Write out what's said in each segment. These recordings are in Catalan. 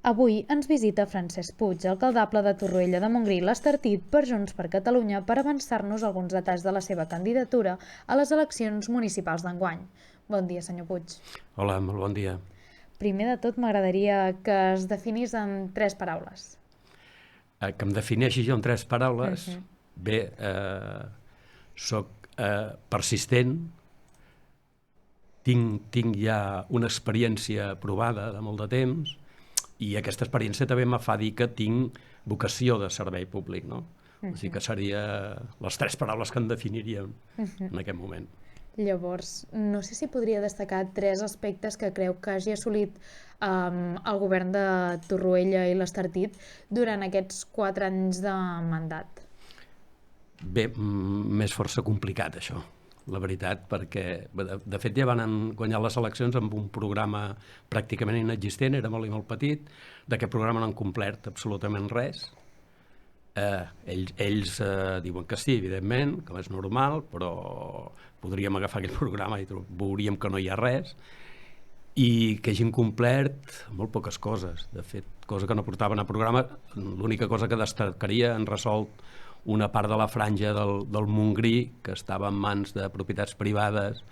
Avui ens visita Francesc Puig, alcaldable de Torroella de Montgrí, l'Estartit per Junts per Catalunya, per avançar-nos alguns detalls de la seva candidatura a les eleccions municipals d'enguany. Bon dia, senyor Puig. Hola, molt bon dia. Primer de tot, m'agradaria que es definís en 3 paraules. Que em defineixi jo en 3 paraules? Bé, soc persistent, tinc ja una experiència provada de molt de temps i aquesta experiència també me fa dir que tinc vocació de servei públic, no? O sigui que serien les 3 paraules que em definirien en aquest moment. Llavors, no sé si podria destacar 3 aspectes que creu que hagi assolit el govern de Torroella i l'Estartit durant aquests 4 anys de mandat. Bé, m'és força complicat això, la veritat, perquè de fet ja van guanyar les eleccions amb un programa pràcticament inexistent, era molt i molt petit, d'aquest programa no han complert absolutament res. Ells diuen que sí, evidentment, que és normal, però podríem agafar aquell programa i veuríem que no hi ha res, i que hagin complert molt poques coses. De fet, cosa que no portaven a programa, l'única cosa que destacaria, han resolt una part de la franja del Montgrí, que estava en mans de propietats privades,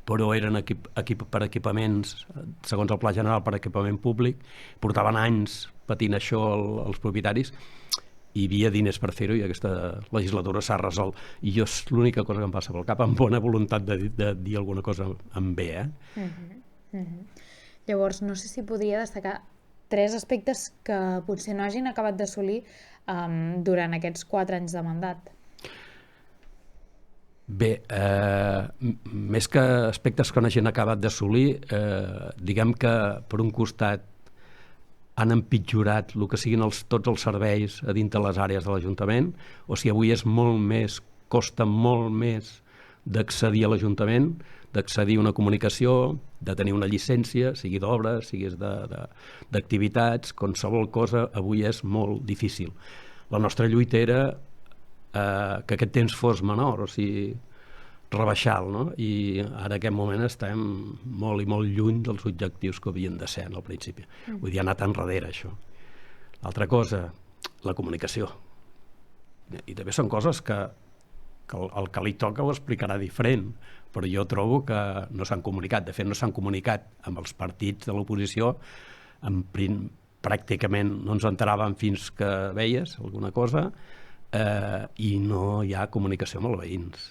però eren per equipaments, segons el Pla General, per equipament públic. Portaven anys patint això els propietaris, hi havia diners per fer-ho i aquesta legislatura s'ha resolt. I jo és l'única cosa que em passa pel cap, amb bona voluntat de dir alguna cosa amb bé. Llavors, no sé si podria destacar 3 aspectes que potser no hagin acabat d'assolir durant aquests 4 anys de mandat. Bé, més que aspectes que no hagin acabat d'assolir, diguem que per un costat han empitjorat el que siguin tots els serveis a dintre les àrees de l'Ajuntament, o sigui, avui és molt més, costa molt més d'accedir a l'Ajuntament, d'accedir a una comunicació, de tenir una llicència, sigui d'obres, sigui d'activitats, qualsevol cosa avui és molt difícil. La nostra lluita era que aquest temps fos menor, o sigui, rebaixar-lo, no? I ara en aquest moment estem molt i molt lluny dels objectius que havien de ser al principi. Vull dir, ha anat enrere això. L'altra cosa, la comunicació. I també són coses que el que li toca ho explicarà diferent, però jo trobo que no s'han comunicat. De fet, no s'han comunicat amb els partits de l'oposició, pràcticament no ens enteràvem fins que veies alguna cosa, i no hi ha comunicació amb els veïns.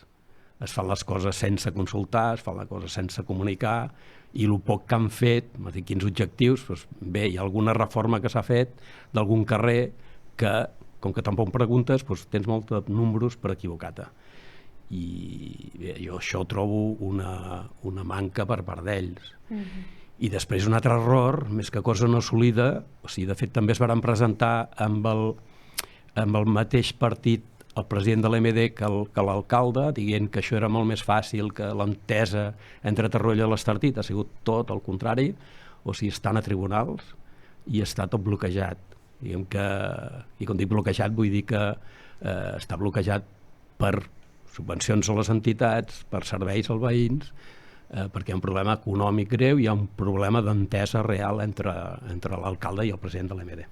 Es fan les coses sense consultar, es fan les coses sense comunicar, i el poc que han fet, quins objectius, doncs bé, hi ha alguna reforma que s'ha fet d'algun carrer que, com que tampoc preguntes, doncs tens molts números per equivocar-te. I bé, jo això trobo una manca per part d'ells. I després un altre error, més que cosa no assolida, o sigui, de fet també es van presentar amb el mateix partit el president de l'MD que l'alcalde, dient que això era molt més fàcil, que l'entesa entre Torroella i l'Estartit ha sigut tot el contrari, o sigui, estan a tribunals i està tot bloquejat. I quan dic bloquejat vull dir que està bloquejat per subvencions a les entitats, per serveis als veïns, perquè hi ha un problema econòmic greu, hi ha un problema d'entesa real entre l'alcalde i el president de l'MD.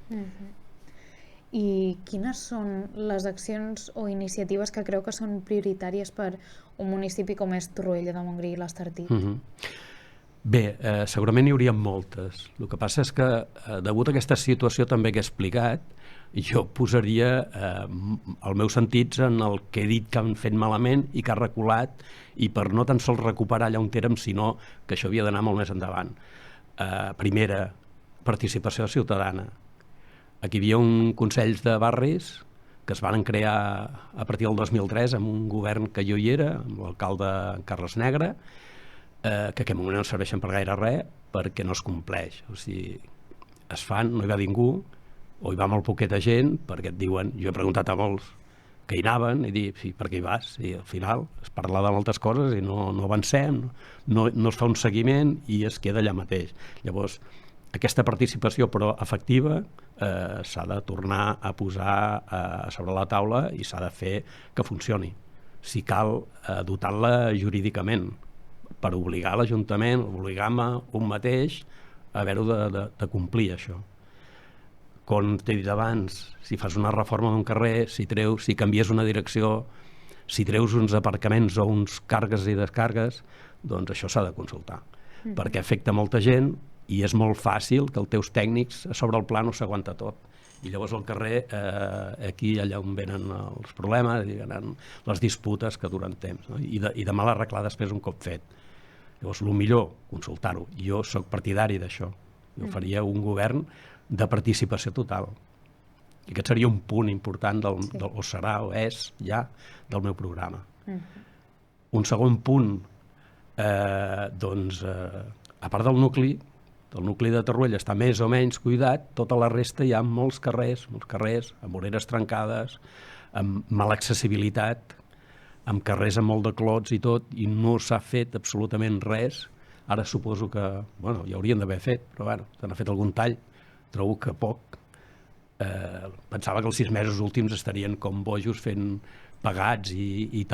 I quines són les accions o iniciatives que creu que són prioritàries per un municipi com és Torroella de Montgrí i l'Estartit? Bé, segurament n'hi hauria moltes. El que passa és que, degut a aquesta situació també que he explicat, jo posaria els meus sentits en el que he dit que han fet malament i que ha reculat, i per no tan sols recuperar allà on érem, sinó que això havia d'anar molt més endavant. Primera, participació ciutadana. Aquí hi havia un consells de barris que es van crear a partir del 2003 amb un govern que jo hi era, amb l'alcalde Carles Negre, que en aquest moment no serveixen per gaire res perquè no es compleix. O sigui, es fan, no hi va ningú, o hi va molt poqueta gent, perquè et diuen, jo he preguntat a molts que hi anaven, i dic, sí, per què hi vas? I al final es parla de moltes coses i no avancem, no es fa un seguiment i es queda allà mateix. Llavors, aquesta participació, però efectiva, s'ha de tornar a posar sobre la taula i s'ha de fer que funcioni. Si cal, dotar-la jurídicament per obligar l'Ajuntament, obligar-me un mateix a haver-ho de complir, això. com t'he dit abans, si fas una reforma d'un carrer, si canvies una direcció, si treus uns aparcaments o uns cargues i descargues, doncs això s'ha de consultar, perquè afecta molta gent i és molt fàcil que els teus tècnics sobre el pla no s'aguanta tot. I llavors al carrer, aquí i allà on venen els problemes, venen les disputes que duren temps, no? I de mal arreglar després un cop fet. Llavors, el millor, consultar-ho. Jo sóc partidari d'això. Jo faria un govern de participació total. I aquest seria un punt important, o serà o és ja, del meu programa. Un segon punt, doncs, a part del nucli de Torroella està més o menys cuidat, tota la resta hi ha molts carrers, amb voreres trencades, amb mala accessibilitat, amb carrers amb molt de clots i tot, i no s'ha fet absolutament res. Ara suposo que, hi haurien d'haver fet, però se n'ha fet algun tall, trobo que poc. Pensava que els 6 mesos últims estarien com bojos fent pagats i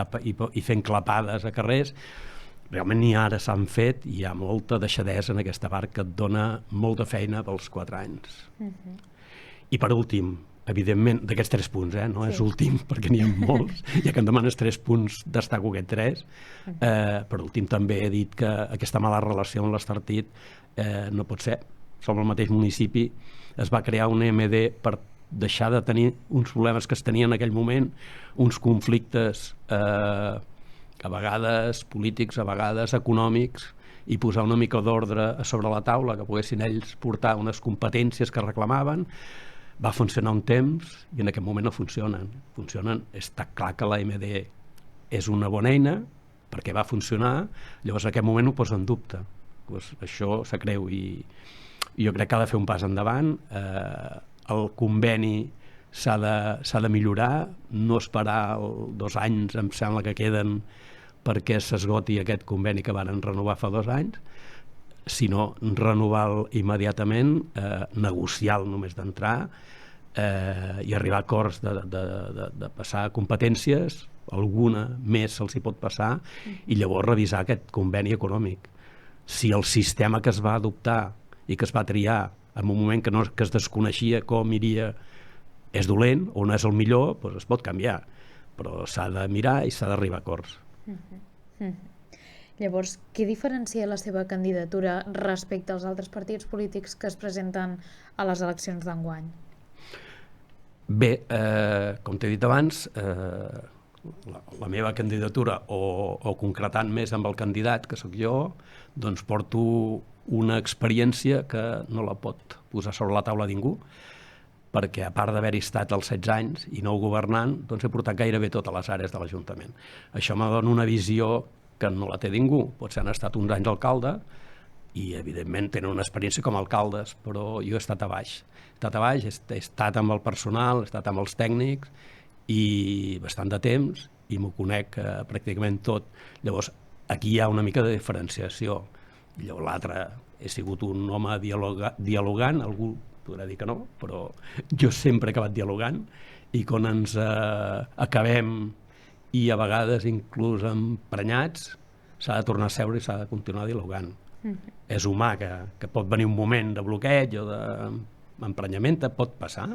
fent clapades a carrers. Realment ni ara s'han fet i hi ha molta deixadesa en aquesta part que et dona molta feina pels 4 anys. I per últim, evidentment, d'aquests 3 punts, no és últim perquè n'hi ha molts, ja que em demanes 3 punts, destaco aquest 3. Per últim també he dit que aquesta mala relació amb l'Estartit no pot ser. Som el mateix municipi, es va crear un EMD per deixar de tenir uns problemes que es tenien en aquell moment, uns conflictes a vegades polítics, a vegades econòmics, i posar una mica d'ordre sobre la taula, que poguessin ells portar unes competències que reclamaven. Va funcionar un temps i en aquest moment no funcionen. Està clar que l'AMD és una bona eina perquè va funcionar, llavors en aquest moment ho posa en dubte. Això se creu i jo crec que ha de fer un pas endavant. El conveni s'ha de millorar, no esperar 2 anys, em sembla que queden perquè s'esgoti aquest conveni que van renovar fa 2 anys, sinó renovar-lo immediatament, negociar-lo només d'entrar i arribar a acords de passar competències, alguna més se'ls hi pot passar, i llavors revisar aquest conveni econòmic. Si el sistema que es va adoptar i que es va triar en un moment que es desconeixia com iria és dolent o no és el millor, doncs es pot canviar, però s'ha de mirar i s'ha d'arribar a acords. Llavors, què diferencia la seva candidatura respecte als altres partits polítics que es presenten a les eleccions d'enguany? Bé, com t'he dit abans, la meva candidatura, o concretant més amb el candidat, que sóc jo, doncs porto una experiència que no la pot posar sobre la taula ningú, perquè a part d'haver-hi estat els 16 anys i no governant, doncs he portat gairebé totes les àrees de l'Ajuntament. Això me dona una visió que no la té ningú. Potser han estat uns anys alcalde i, evidentment, tenen una experiència com a alcaldes, però jo he estat a baix. He estat amb el personal, he estat amb els tècnics i bastant de temps i m'ho conec pràcticament tot. Llavors, aquí hi ha una mica de diferenciació. I llavors l'altre, he sigut un home dialogant, algú podrà dir que no, però jo sempre he acabat dialogant i quan ens acabem i a vegades inclús emprenyats, s'ha de tornar a seure i s'ha de continuar dialogant. És humà que pot venir un moment de bloqueig o d'emprenyament, pot passar,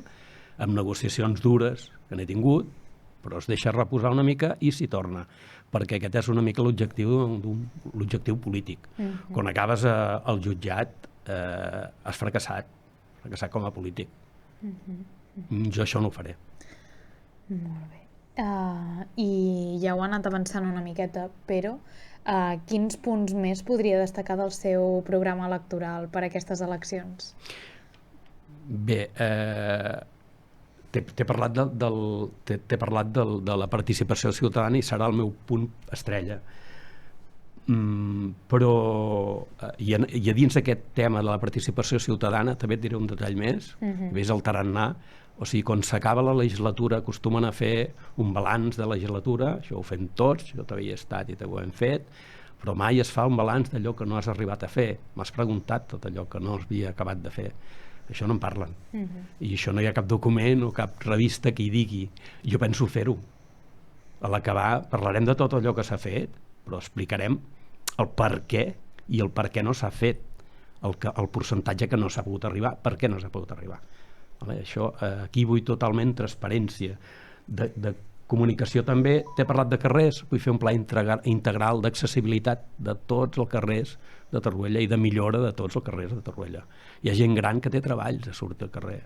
amb negociacions dures que n'he tingut, però es deixa reposar una mica i s'hi torna, perquè aquest és una mica l'objectiu polític. Quan acabes al jutjat has fracassat com a polític. Jo això no ho faré. Molt bé. I ja ho han anat avançant una miqueta, però quins punts més podria destacar del seu programa electoral per a aquestes eleccions? Bé, t'he parlat de la participació ciutadana i serà el meu punt estrella. Però i a dins d'aquest tema de la participació ciutadana també et diré un detall més. Ves al tarannà, o sigui, quan s'acaba la legislatura acostumen a fer un balanç de legislatura, això ho fem tots, jo també hi he estat i també ho hem fet, però mai es fa un balanç d'allò que no has arribat a fer. M'has preguntat tot allò que no havia acabat de fer. Això no en parlen. I això no hi ha cap document o cap revista que hi digui. Jo penso fer-ho. A l'acabar parlarem de tot allò que s'ha fet, però explicarem el per què i el per què no s'ha fet, el percentatge que no s'ha pogut arribar, per què no s'ha pogut arribar. Vale? Això, aquí vull totalment transparència. De comunicació també, t'he parlat de carrers, vull fer un pla integral d'accessibilitat de tots els carrers de Torroella i de millora de tots els carrers de Torroella. Hi ha gent gran que té treballs a sortir al carrer.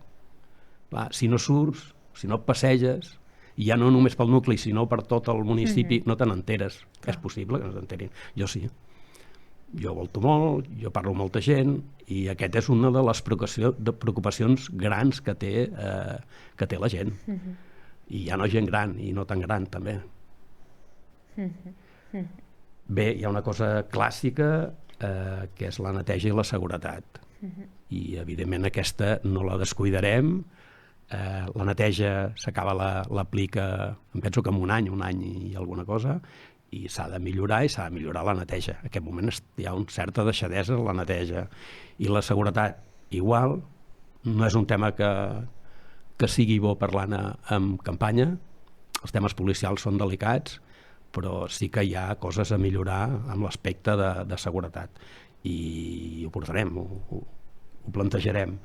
Clar, si no surts, si no et passeges, i ja no només pel nucli, sinó per tot el municipi, no te n'enteres. És possible que no t'enterin. Jo sí. Jo volto molt, jo parlo amb molta gent, i aquest és una de les preocupacions grans que té la gent. I ja no gent gran, i no tan gran, també. Bé, hi ha una cosa clàssica, que és la neteja i la seguretat. I, evidentment, aquesta no la descuidarem. La neteja s'acaba, l'aplica, em penso que en un any i alguna cosa, i s'ha de millorar, i s'ha de millorar la neteja. En aquest moment hi ha una certa deixadesa en la neteja. I la seguretat, igual, no és un tema que sigui bo parlant en campanya. Els temes policials són delicats, però sí que hi ha coses a millorar amb l'aspecte de seguretat. I ho portarem, ho plantejarem.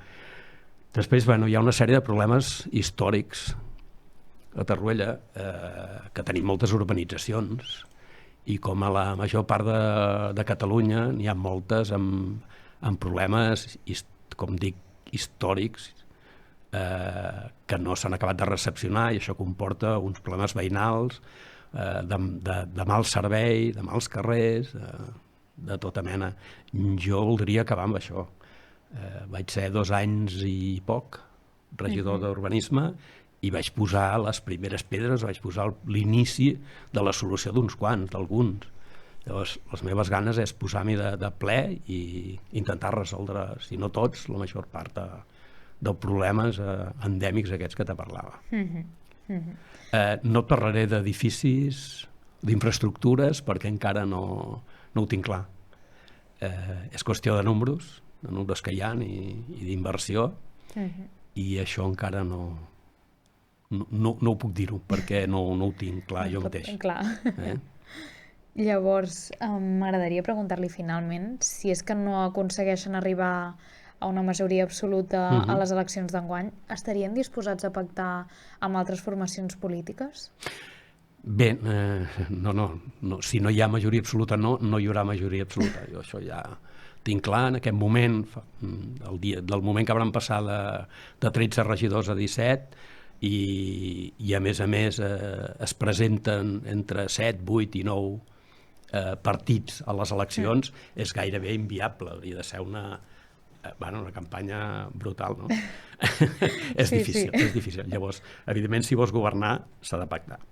Després, hi ha una sèrie de problemes històrics a Torroella, que tenim moltes urbanitzacions, i com a la major part de Catalunya n'hi ha moltes amb problemes, com dic, històrics, que no s'han acabat de recepcionar, i això comporta uns problemes veïnals, de mal servei, de mals carrers, de tota mena. Jo voldria acabar amb això. Vaig ser 2 anys i poc regidor d'urbanisme, i vaig posar les primeres pedres, vaig posar l'inici de la solució d'uns quants, d'alguns. Llavors, les meves ganes és posar-m'hi de ple i intentar resoldre, si no tots, la major part dels problemes endèmics aquests que te parlava. No et parlaré d'edificis, d'infraestructures, perquè encara no ho tinc clar. És qüestió de números que hi ha i d'inversió, i això encara no ho puc dir-ho, perquè no ho tinc clar jo mateix. Clar. Llavors, m'agradaria preguntar-li finalment si és que no aconsegueixen arribar a una majoria absoluta a les eleccions d'enguany, estarien disposats a pactar amb altres formacions polítiques? Bé, no. Si no hi ha majoria absoluta, no hi haurà majoria absoluta. Jo això ja tinc clar en aquest moment, del moment que vam passar de 13 regidors a 17, i a més es presenten entre 7, 8 i 9 partits a les eleccions, és gairebé inviable. Hauria de ser una campanya brutal, no? És difícil. Llavors, evidentment, si vols governar, s'ha de pactar.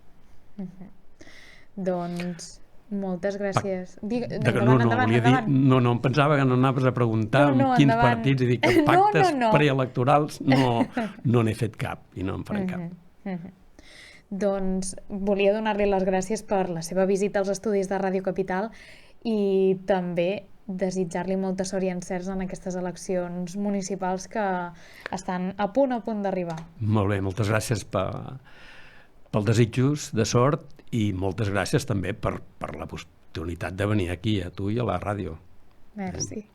Doncs moltes gràcies. Endavant. No, em pensava que no anaves a preguntar quins partits, i dic que pactes preelectorals no n'he fet cap i no en faré cap. Doncs volia donar-li les gràcies per la seva visita als estudis de Ràdio Capital i també desitjar-li molta sort i encerts en aquestes eleccions municipals que estan a punt d'arribar. Molt bé, moltes gràcies pel desitjos de sort, i moltes gràcies també per l'oportunitat de venir aquí a tu i a la ràdio. Merci.